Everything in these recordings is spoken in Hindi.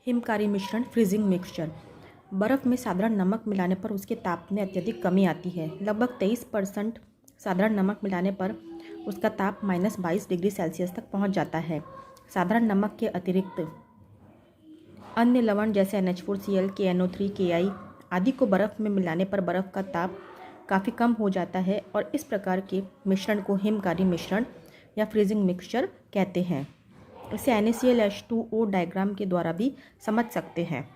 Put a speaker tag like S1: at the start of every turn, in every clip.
S1: हिमकारी मिश्रण फ्रीजिंग मिक्सचर। बर्फ़ में साधारण नमक मिलाने पर उसके ताप में अत्यधिक कमी आती है। लगभग 23% साधारण नमक मिलाने पर उसका ताप -22 डिग्री सेल्सियस तक पहुंच जाता है। साधारण नमक के अतिरिक्त अन्य लवण जैसे NH4Cl, KNO3, KI आदि को बर्फ़ में मिलाने पर बर्फ़ का ताप काफ़ी कम हो जाता है और इस प्रकार के मिश्रण को हिमकारी मिश्रण या फ्रीजिंग मिक्सचर कहते हैं। इसे NaCl H2O डायग्राम के द्वारा भी समझ सकते हैं।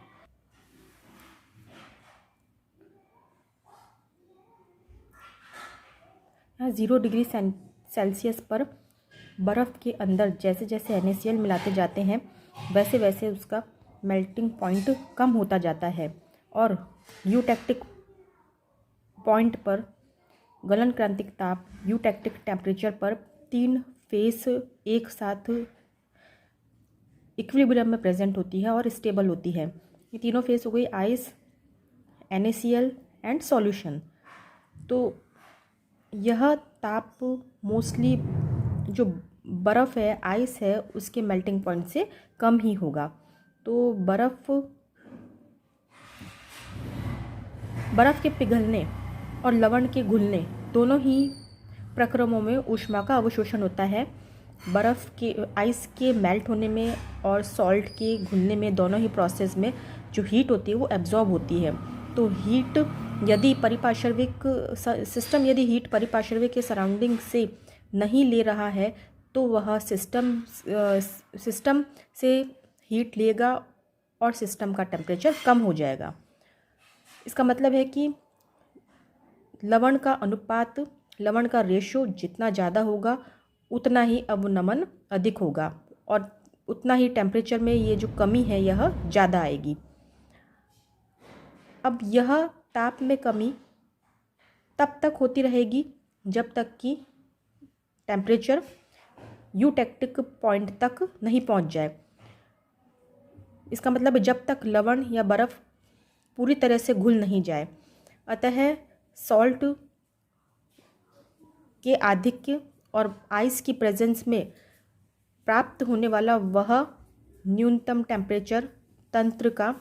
S1: यहाँ 0 डिग्री सेल्सियस पर बर्फ़ के अंदर जैसे जैसे NaCl मिलाते जाते हैं वैसे वैसे उसका मेल्टिंग पॉइंट कम होता जाता है और यूटेक्टिक पॉइंट पर गलन क्रांतिक ताप यूटेक्टिक टेम्परेचर पर 3 फेस एक साथ इक्विलिब्रियम में प्रेजेंट होती है और स्टेबल होती है। ये तीनों फेस हो गई आइस, NaCl एंड सॉल्यूशन। तो यह ताप मोस्टली जो बर्फ़ है, आइस है, उसके मेल्टिंग पॉइंट से कम ही होगा। तो बर्फ़ के पिघलने और लवण के घुलने दोनों ही प्रक्रमों में ऊष्मा का अवशोषण होता है। बर्फ़ के आइस के मेल्ट होने में और सॉल्ट के घुलने में दोनों ही प्रोसेस में जो हीट होती है वो एब्जॉर्ब होती है। तो हीट यदि परिपार्श्विक सिस्टम यदि हीट परिपार्श्विक के सराउंडिंग से नहीं ले रहा है तो वह सिस्टम से हीट लेगा और सिस्टम का टेम्परेचर कम हो जाएगा। इसका मतलब है कि लवण का अनुपात, लवण का रेशो जितना ज़्यादा होगा उतना ही अवनमन अधिक होगा और उतना ही टेम्परेचर में ये जो कमी है यह ज़्यादा आएगी। अब यह ताप में कमी तब तक होती रहेगी जब तक कि टेम्परेचर यूटेक्टिक पॉइंट तक नहीं पहुंच जाए। इसका मतलब जब तक लवण या बर्फ़ पूरी तरह से घुल नहीं जाए। अतः सॉल्ट के आधिक्य और आइस की प्रेजेंस में प्राप्त होने वाला वह न्यूनतम टेम्परेचर तंत्र का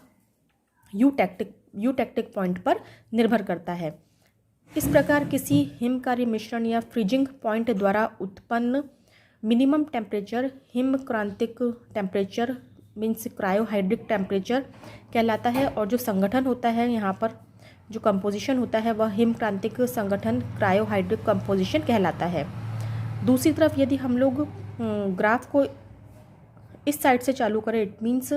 S1: यूटेक्टिक पॉइंट पर निर्भर करता है। इस प्रकार किसी हिमकारी मिश्रण या फ्रीजिंग पॉइंट द्वारा उत्पन्न मिनिमम टेम्परेचर हिमक्रांतिक टेम्परेचर मीन्स क्रायोहाइड्रिक टेम्परेचर कहलाता है और जो संगठन होता है यहाँ पर जो कंपोजिशन होता है वह हिमक्रांतिक संगठन क्रायोहाइड्रिक कंपोजिशन कहलाता है। दूसरी तरफ यदि हम लोग ग्राफ को इस साइड से चालू करें, इट मीन्स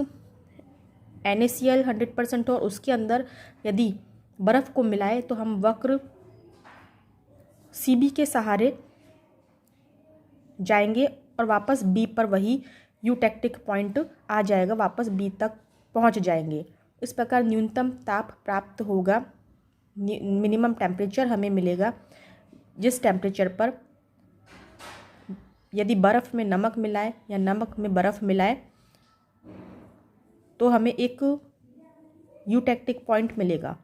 S1: NaCl 100% और उसके अंदर यदि बर्फ़ को मिलाए तो हम वक्र CB के सहारे जाएंगे और वापस B पर वही यूटेक्टिक पॉइंट आ जाएगा, वापस B तक पहुंच जाएंगे। इस प्रकार न्यूनतम ताप प्राप्त होगा, मिनिमम टेम्परेचर हमें मिलेगा जिस टेम्परेचर पर यदि बर्फ़ में नमक मिलाए या नमक में बर्फ़ मिलाए तो हमें एक यूटेक्टिक पॉइंट मिलेगा।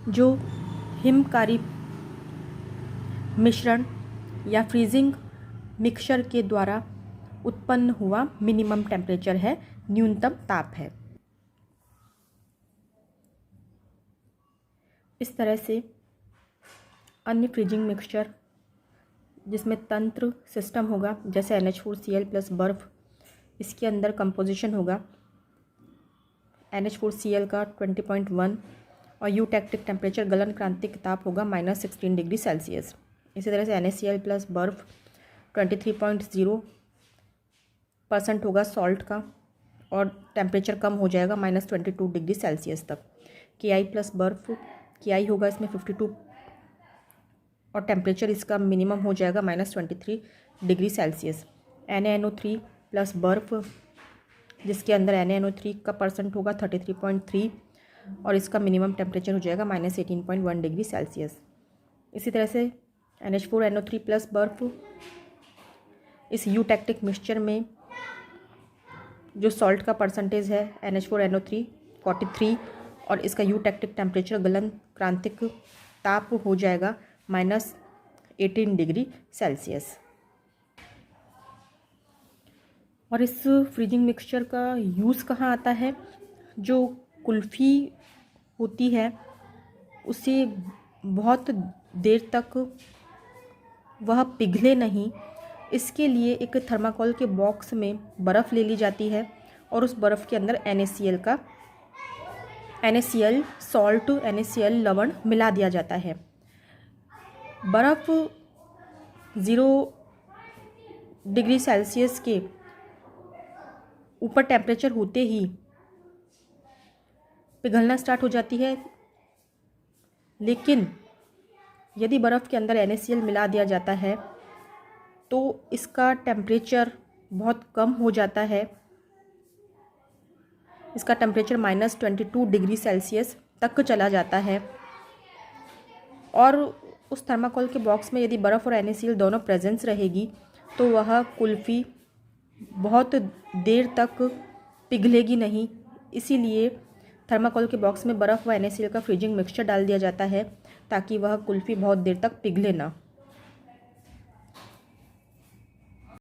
S1: जो हिमकारी मिश्रण या फ्रीजिंग मिक्सचर के द्वारा उत्पन्न हुआ मिनिमम टेम्परेचर है, न्यूनतम ताप है। इस तरह से अन्य फ्रीजिंग मिक्सचर जिसमें तंत्र सिस्टम होगा जैसे NH4Cl प्लस बर्फ़, इसके अंदर कंपोजिशन होगा NH4Cl का 20.1 और यूटेक्टिक टेम्परेचर गलन क्रांतिक ताप होगा -16 डिग्री सेल्सियस। इसी तरह से NaCl प्लस बर्फ़ 23.0% होगा सॉल्ट का और टेम्परेचर कम हो जाएगा -22 डिग्री सेल्सियस तक। KI प्लस बर्फ़, KI होगा इसमें 52 और टेम्परेचर इसका मिनिमम हो जाएगा -23 डिग्री सेल्सियस। NaNO3 प्लस बर्फ़ जिसके अंदर NaNO3 का परसेंट होगा 33.3 और इसका मिनिमम टेम्परेचर हो जाएगा -18.1 डिग्री सेल्सियस। इसी तरह से NH4NO3 प्लस बर्फ़ इस यूटेक्टिक मिक्सचर में जो सॉल्ट का परसेंटेज है NH4NO3 43 और इसका यूटेक्टिक टेम्परेचर गलन क्रांतिक ताप हो जाएगा -18 डिग्री सेल्सियस। और इस फ्रीजिंग मिक्सचर का यूज़ कहाँ आता है? जो कुल्फ़ी होती है उसे बहुत देर तक वह पिघले नहीं, इसके लिए एक थर्माकोल के बॉक्स में बर्फ़ ले ली जाती है और उस बर्फ़ के अंदर NaCl सॉल्ट, NaCl लवण मिला दिया जाता है। बर्फ़ 0 डिग्री सेल्सियस के ऊपर टेम्परेचर होते ही पिघलना स्टार्ट हो जाती है, लेकिन यदि बर्फ़ के अंदर NaCl मिला दिया जाता है तो इसका टेम्परेचर बहुत कम हो जाता है। इसका टेम्परेचर -22 डिग्री सेल्सियस तक चला जाता है और उस थर्माकोल के बॉक्स में यदि बर्फ़ और NaCl दोनों प्रेजेंस रहेगी तो वह कुल्फ़ी बहुत देर तक पिघलेगी नहीं। इसीलिए थर्माकोल के बॉक्स में बर्फ़ व NaCl का फ्रीजिंग मिक्सचर डाल दिया जाता है ताकि वह कुल्फ़ी बहुत देर तक पिघले ना।